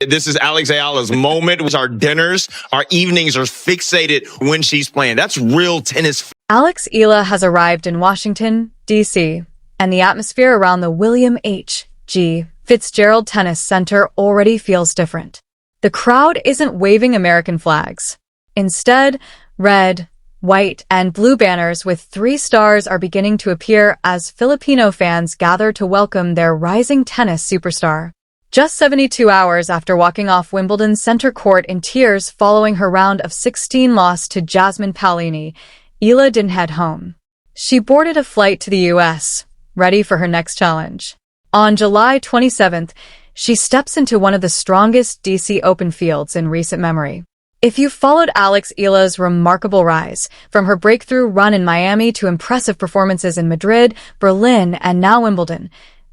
This is Alex Eala's moment. With our dinners, our evenings are fixated when she's playing. That's real tennis. Alex Eala has arrived in Washington, D.C., and the atmosphere around the William H. G. Fitzgerald Tennis Center already feels different. The crowd isn't waving American flags. Instead, red, white, and blue banners with 3 stars are beginning to appear as Filipino fans gather to welcome their rising tennis superstar. Just 72 hours after walking off Wimbledon's center court in tears following her round of 16 loss to Jasmine Paolini, Eala didn't head home. She boarded a flight to the U.S., ready for her next challenge. On July 27th, she steps into one of the strongest DC Open fields in recent memory. If you've followed Alex Eala's remarkable rise, from her breakthrough run in Miami to impressive performances in Madrid, Berlin, and now Wimbledon,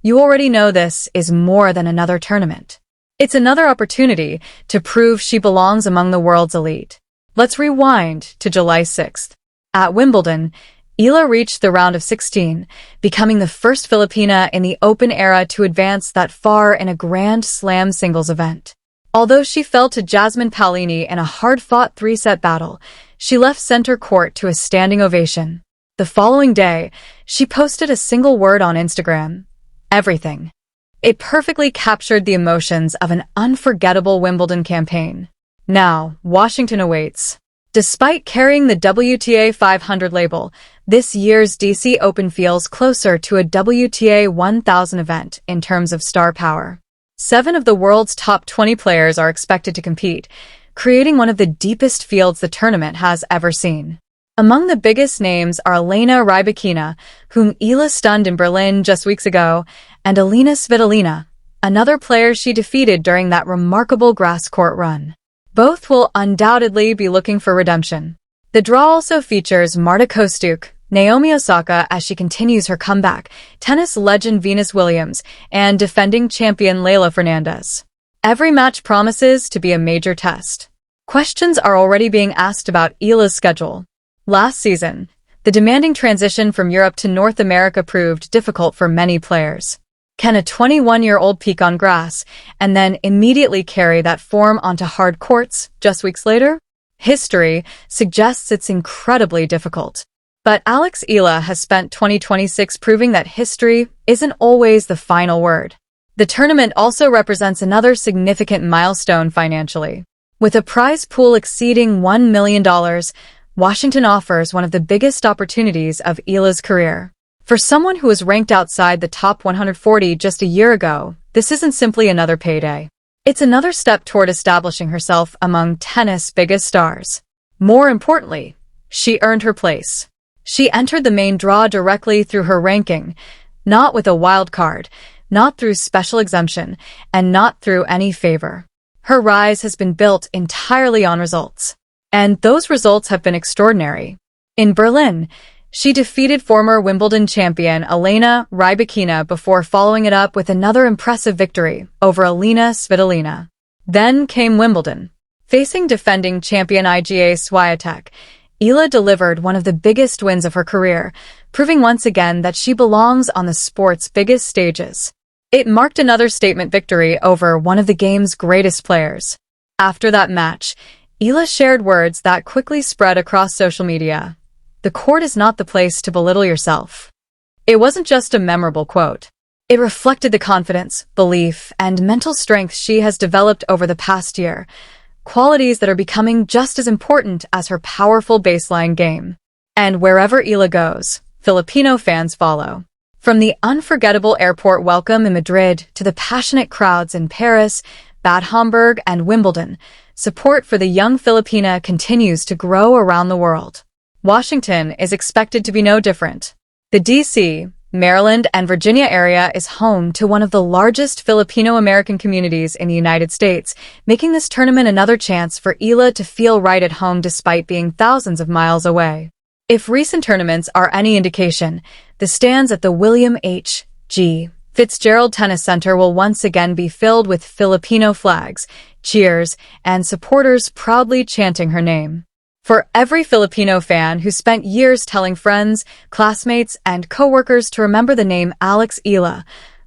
you already know this is more than another tournament. It's another opportunity to prove she belongs among the world's elite. Let's rewind to July 6th. At Wimbledon, Eala reached the round of 16, becoming the first Filipina in the Open era to advance that far in a Grand Slam singles event. Although she fell to Jasmine Paolini in a hard-fought 3-set battle, she left center court to a standing ovation. The following day, she posted a single word on Instagram: everything. It perfectly captured the emotions of an unforgettable Wimbledon campaign. Now, Washington awaits. Despite carrying the WTA 500 label, this year's DC Open feels closer to a WTA 1000 event in terms of star power. 7 of the world's top 20 players are expected to compete, creating one of the deepest fields the tournament has ever seen. Among the biggest names are Elena Rybakina, whom Eala stunned in Berlin just weeks ago, and Alina Svitolina, another player she defeated during that remarkable grass court run. Both will undoubtedly be looking for redemption. The draw also features Marta Kostyuk, Naomi Osaka as she continues her comeback, tennis legend Venus Williams, and defending champion Leylah Fernandez. Every match promises to be a major test. Questions are already being asked about Eala's schedule. Last season, the demanding transition from Europe to North America proved difficult for many players. Can a 21-year-old peak on grass and then immediately carry that form onto hard courts just weeks later? History suggests it's incredibly difficult. But Alex Eala has spent 2026 proving that history isn't always the final word. The tournament also represents another significant milestone financially. With a prize pool exceeding $1 million, Washington offers one of the biggest opportunities of Eala's career. For someone who was ranked outside the top 140 just a year ago, this isn't simply another payday. It's another step toward establishing herself among tennis' biggest stars. More importantly, she earned her place. She entered the main draw directly through her ranking, not with a wild card, not through special exemption, and not through any favor. Her rise has been built entirely on results. And those results have been extraordinary. In Berlin, she defeated former Wimbledon champion Elena Rybakina before following it up with another impressive victory over Alina Svitolina. Then came Wimbledon. Facing defending champion Iga Swiatek, Eala delivered one of the biggest wins of her career, proving once again that she belongs on the sport's biggest stages. It marked another statement victory over one of the game's greatest players. After that match, Eala shared words that quickly spread across social media. The court is not the place to belittle yourself. It wasn't just a memorable quote. It reflected the confidence, belief, and mental strength she has developed over the past year, qualities that are becoming just as important as her powerful baseline game. And wherever Eala goes, Filipino fans follow. From the unforgettable airport welcome in Madrid to the passionate crowds in Paris, Bad Homburg, and Wimbledon, support for the young Filipina continues to grow around the world. Washington is expected to be no different. The D.C., Maryland, and Virginia area is home to one of the largest Filipino-American communities in the United States, making this tournament another chance for Eala to feel right at home despite being thousands of miles away. If recent tournaments are any indication, the stands at the William H. G. Fitzgerald Tennis Center will once again be filled with Filipino flags, cheers, and supporters proudly chanting her name. For every Filipino fan who spent years telling friends, classmates, and coworkers to remember the name Alex Eala,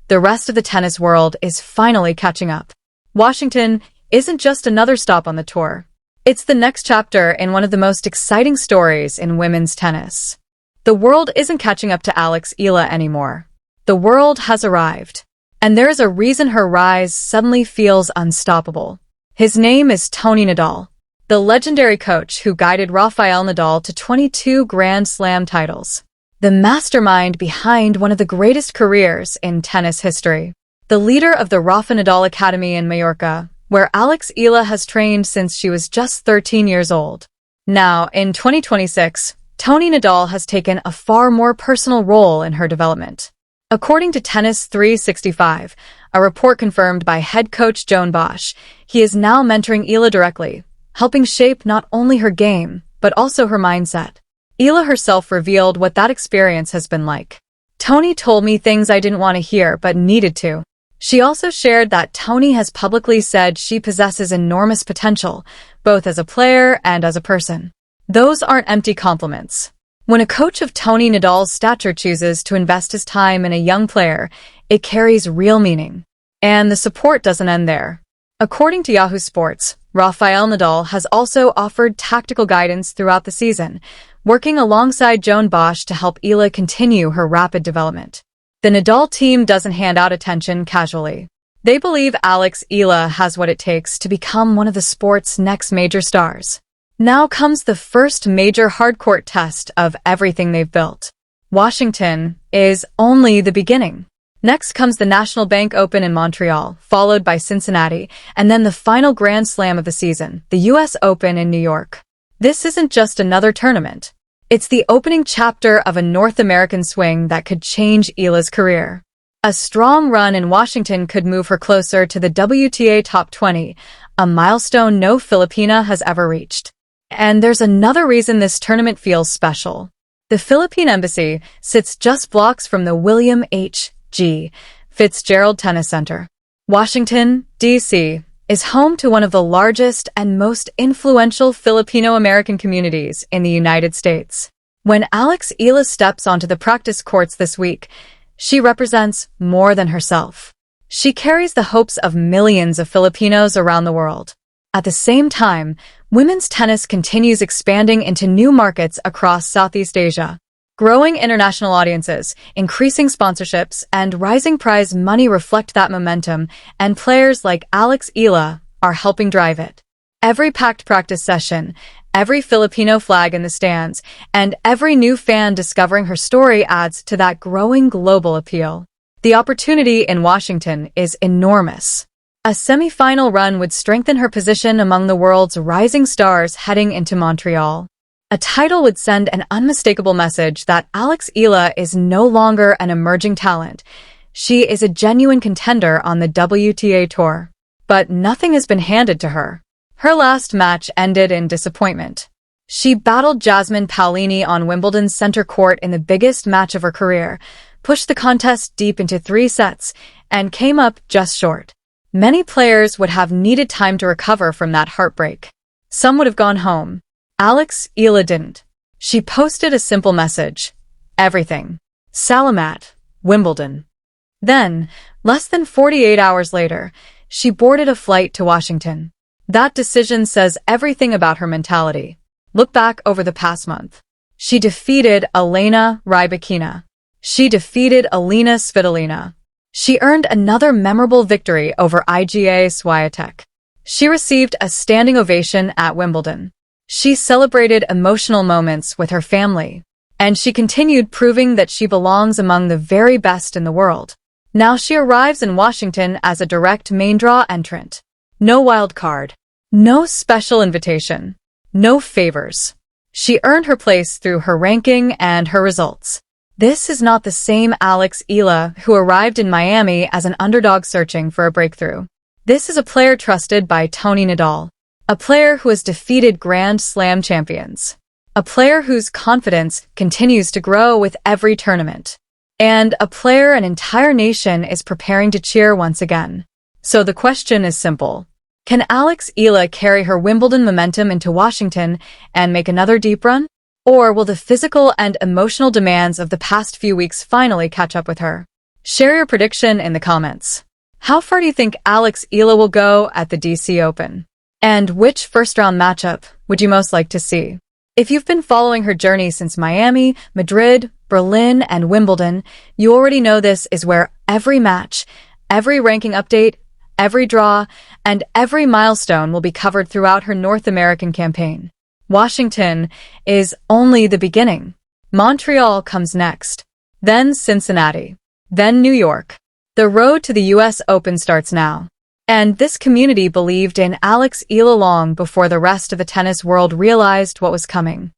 the rest of the tennis world is finally catching up. Washington isn't just another stop on the tour. It's the next chapter in one of the most exciting stories in women's tennis. The world isn't catching up to Alex Eala anymore. The world has arrived. And there is a reason her rise suddenly feels unstoppable. His name is Tony Nadal, the legendary coach who guided Rafael Nadal to 22 Grand Slam titles. The mastermind behind one of the greatest careers in tennis history. The leader of the Rafa Nadal Academy in Mallorca, where Alex Eala has trained since she was just 13 years old. Now, in 2026, Tony Nadal has taken a far more personal role in her development. According to Tennis 365, a report confirmed by head coach Joan Bosch, he is now mentoring Eala directly, helping shape not only her game, but also her mindset. Eala herself revealed what that experience has been like. Tony told me things I didn't want to hear but needed to. She also shared that Tony has publicly said she possesses enormous potential, both as a player and as a person. Those aren't empty compliments. When a coach of Tony Nadal's stature chooses to invest his time in a young player, it carries real meaning. And the support doesn't end there. According to Yahoo Sports, Rafael Nadal has also offered tactical guidance throughout the season, working alongside Joan Bosch to help Eala continue her rapid development. The Nadal team doesn't hand out attention casually. They believe Alex Eala has what it takes to become one of the sport's next major stars. Now comes the first major hardcourt test of everything they've built. Washington is only the beginning. Next comes the National Bank Open in Montreal, followed by Cincinnati, and then the final Grand Slam of the season, the US Open in New York. This isn't just another tournament. It's the opening chapter of a North American swing that could change Eala's career. A strong run in Washington could move her closer to the WTA Top 20, a milestone no Filipina has ever reached. And there's another reason this tournament feels special. The Philippine Embassy sits just blocks from the William H.G. Fitzgerald Tennis Center. Washington, D.C., is home to one of the largest and most influential Filipino-American communities in the United States. When Alex Eala steps onto the practice courts this week, she represents more than herself. She carries the hopes of millions of Filipinos around the world. At the same time, women's tennis continues expanding into new markets across Southeast Asia. Growing international audiences, increasing sponsorships, and rising prize money reflect that momentum, and players like Alex Eala are helping drive it. Every packed practice session, every Filipino flag in the stands, and every new fan discovering her story adds to that growing global appeal. The opportunity in Washington is enormous. A semi-final run would strengthen her position among the world's rising stars heading into Montreal. A title would send an unmistakable message that Alex Eala is no longer an emerging talent. She is a genuine contender on the WTA Tour. But nothing has been handed to her. Her last match ended in disappointment. She battled Jasmine Paolini on Wimbledon's center court in the biggest match of her career, pushed the contest deep into 3 sets, and came up just short. Many players would have needed time to recover from that heartbreak. Some would have gone home. Alex Eala didn't. She posted a simple message. Everything. Salamat, Wimbledon. Then, less than 48 hours later, she boarded a flight to Washington. That decision says everything about her mentality. Look back over the past month. She defeated Elena Rybakina. She defeated Alina Svitolina. She earned another memorable victory over Iga Swiatek. She received a standing ovation at Wimbledon. She celebrated emotional moments with her family. And she continued proving that she belongs among the very best in the world. Now she arrives in Washington as a direct main draw entrant. No wild card. No special invitation. No favors. She earned her place through her ranking and her results. This is not the same Alex Eala who arrived in Miami as an underdog searching for a breakthrough. This is a player trusted by Tony Nadal. A player who has defeated Grand Slam champions. A player whose confidence continues to grow with every tournament. And a player an entire nation is preparing to cheer once again. So the question is simple. Can Alex Eala carry her Wimbledon momentum into Washington and make another deep run? Or will the physical and emotional demands of the past few weeks finally catch up with her? Share your prediction in the comments. How far do you think Eala will go at the DC Open? And which first-round matchup would you most like to see? If you've been following her journey since Miami, Madrid, Berlin, and Wimbledon, you already know this is where every match, every ranking update, every draw, and every milestone will be covered throughout her North American campaign. Washington is only the beginning. Montreal comes next, then Cincinnati, then New York. The road to the US Open starts now. And this community believed in Eala long before the rest of the tennis world realized what was coming.